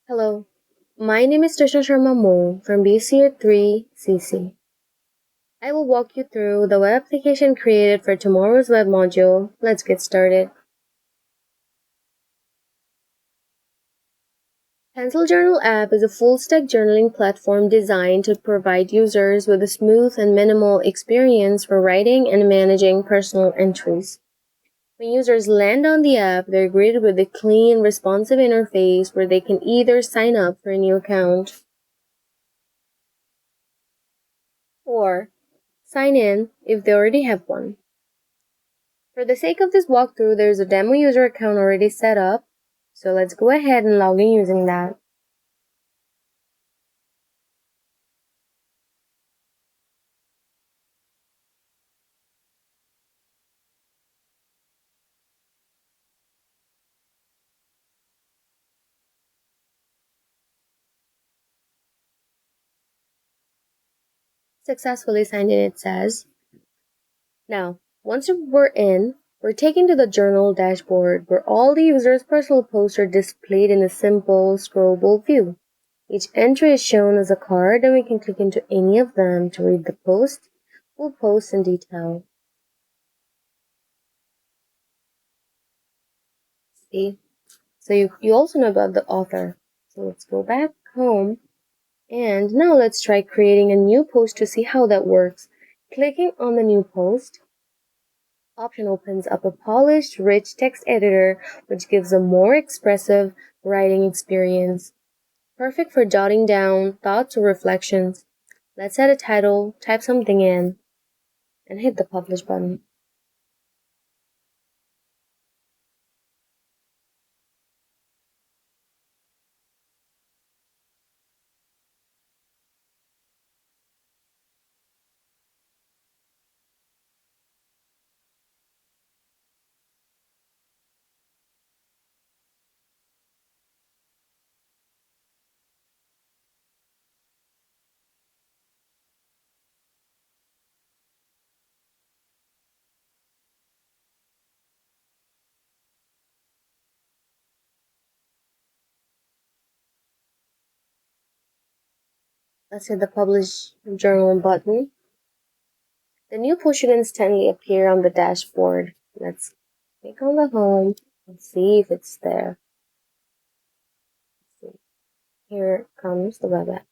Hello, my name is Trisha Sharma Mo from BC 3 CC. I will walk you through the web application created for tomorrow's web module. Let's get started. Pencil Journal app is a full-stack journaling platform designed to provide users with a smooth and minimal experience for writing and managing personal entries. When users land on the app, they're greeted with a clean, responsive interface where they can either sign up for a new account or sign in if they already have one. For the sake of this walkthrough, there's a demo user account already set up, so let's go ahead and log in using that. Successfully signed in, it says. Now, once we're in, we're taken to the journal dashboard where all the user's personal posts are displayed in a simple, scrollable view. Each entry is shown as a card, and we can click into any of them to read the post, full post in detail. See? So you also know about the author. So let's go back home. And now let's try creating a new post to see how that works. Clicking on the new post option opens up a polished, rich text editor which gives a more expressive writing experience. Perfect for jotting down thoughts or reflections. Let's add a title, type something in, and hit the publish button. Let's hit the publish journal button. The new post should instantly appear on the dashboard. Let's click on the home and see if it's there. Here comes the web app.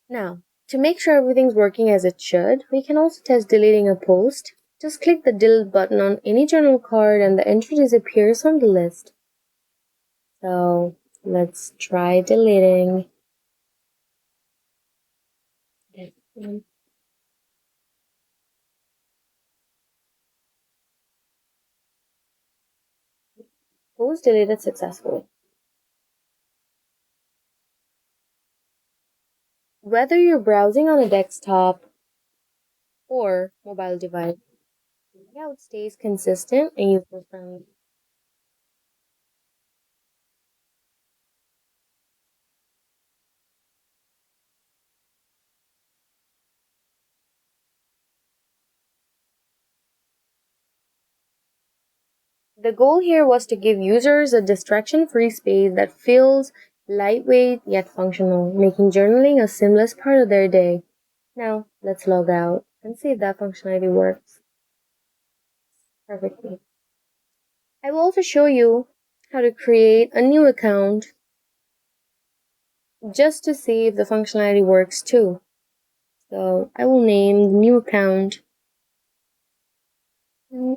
Now, to make sure everything's working as it should, we can also test deleting a post. Just click the delete button on any journal card and the entry disappears from the list. So let's try deleting this one. Post deleted successfully. Whether you're browsing on a desktop or mobile device, the layout stays consistent and user-friendly. The goal here was to give users a distraction-free space that feels lightweight yet functional, making journaling a seamless part of their day. Now, let's log out and see if that functionality works perfectly. I will also show you how to create a new account just to see if the functionality works too. So I will name the new account sign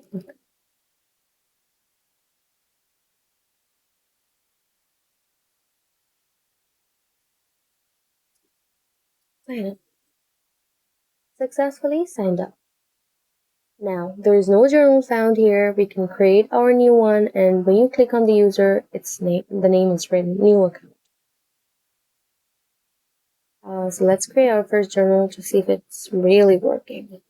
up. Successfully signed up. Now, there is no journal found here. We can create our new one, and when you click on the user, the name is written new account. So let's create our first journal to see if it's really working.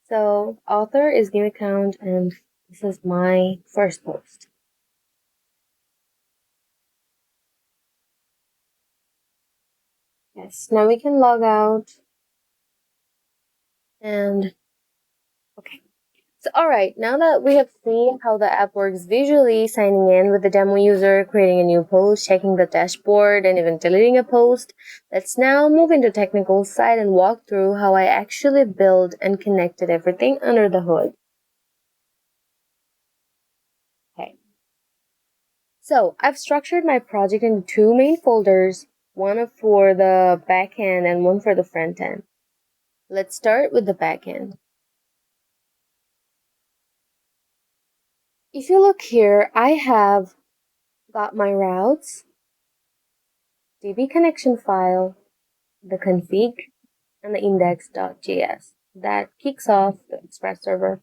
So author is new account, and this is my first post. Yes, now we can log out and okay. So alright, now that we have seen how the app works visually, signing in with the demo user, creating a new post, checking the dashboard, and even deleting a post, let's now move into technical side and walk through how I actually built and connected everything under the hood. Okay. So I've structured my project into two main folders, one for the back end and one for the front end. Let's start with the back end. If you look here, I have got my routes, DB connection file, the config, and the index.js. That kicks off the Express server.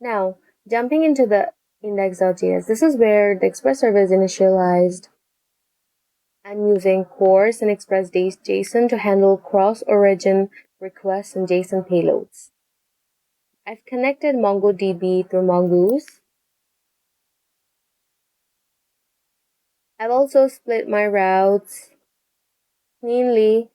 Now, jumping into the index.js, this is where the Express server is initialized. I'm using CORS and Express JSON to handle cross-origin requests and JSON payloads. I've connected MongoDB through Mongoose. I've also split my routes cleanly.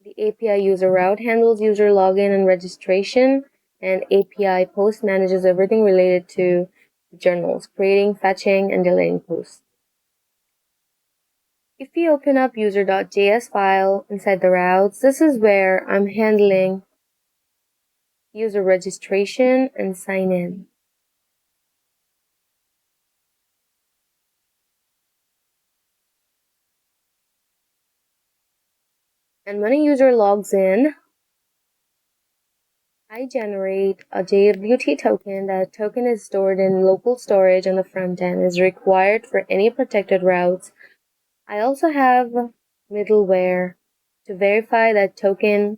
The API user route handles user login and registration, and API post manages everything related to journals, creating, fetching, and deleting posts. If we open up user.js file inside the routes, this is where I'm handling user registration and sign in. And when a user logs in, I generate a JWT token. That token is stored in local storage on the front end, is required for any protected routes. I also have middleware to verify that token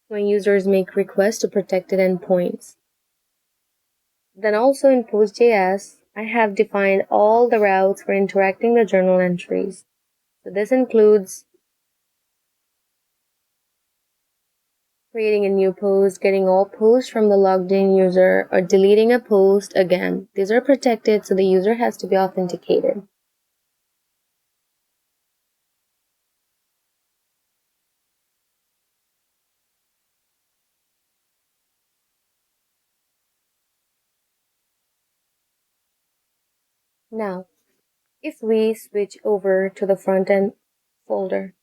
when users make requests to protected endpoints. Then also in Post.js, I have defined all the routes for interacting the journal entries. So this includes creating a new post, getting all posts from the logged in user, or deleting a post. Again, these are protected, so the user has to be authenticated. Now, if we switch over to the front end folder,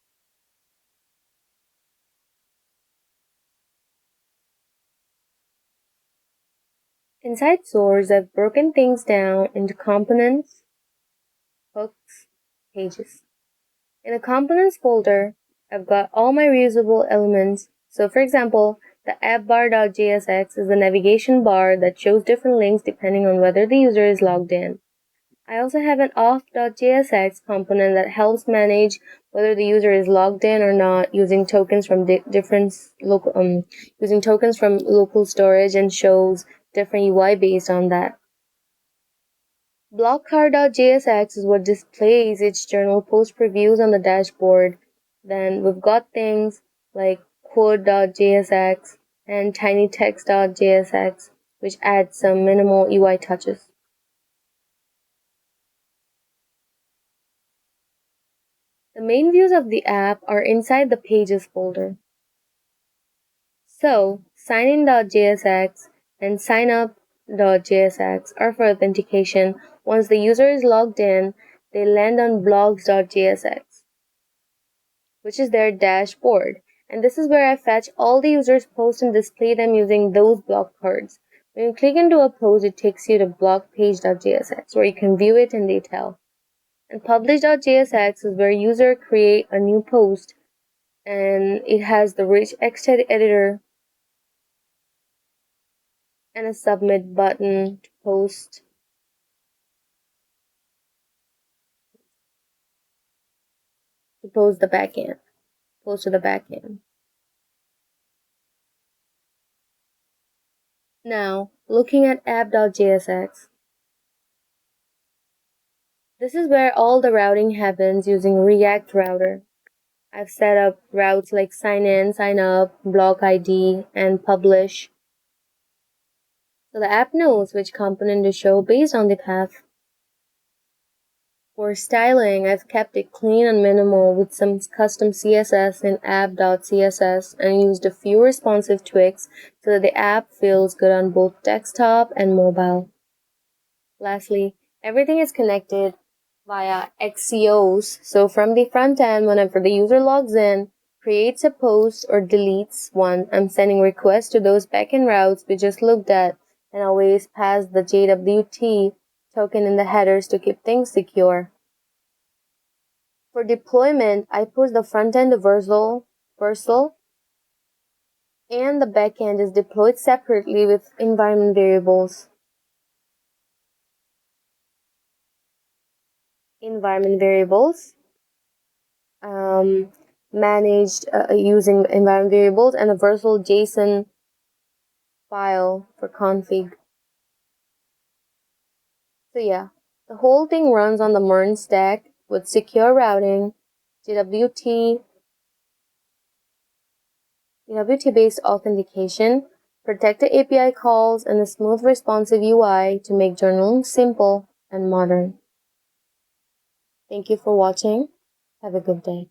inside source, I've broken things down into components, hooks, pages. In the components folder, I've got all my reusable elements. So for example, the appbar.jsx is the navigation bar that shows different links depending on whether the user is logged in. I also have an auth.jsx component that helps manage whether the user is logged in or not using tokens from local storage, and shows different UI based on that. Blockcar.jsx is what displays its journal post previews on the dashboard. Then we've got things like code.jsx and tinytext.jsx, which add some minimal UI touches. The main views of the app are inside the Pages folder. So, signin.jsx and signup.jsx are for authentication. Once the user is logged in, they land on blogs.jsx, which is their dashboard. And this is where I fetch all the users' posts and display them using those block cards. When you click into a post, it takes you to blogpage.jsx, where you can view it in detail. And publish.jsx is where user create a new post, and it has the rich text editor and a submit button to post the backend, post to the backend. Now, looking at app.jsx, this is where all the routing happens using React Router. I've set up routes like sign in, sign up, block ID, and publish. So the app knows which component to show based on the path. For styling, I've kept it clean and minimal with some custom CSS in app.css and used a few responsive tweaks so that the app feels good on both desktop and mobile. Lastly, everything is connected via XCOs. So from the front end, whenever the user logs in, creates a post or deletes one, I'm sending requests to those backend routes we just looked at and always pass the JWT token in the headers to keep things secure. For deployment, I push the front end to Vercel, and the backend is deployed separately with environment variables. Managed using environment variables and a Vercel JSON file for config. So yeah, the whole thing runs on the MERN stack with secure routing, JWT-based authentication, protected API calls, and a smooth responsive UI to make journaling simple and modern. Thank you for watching. Have a good day.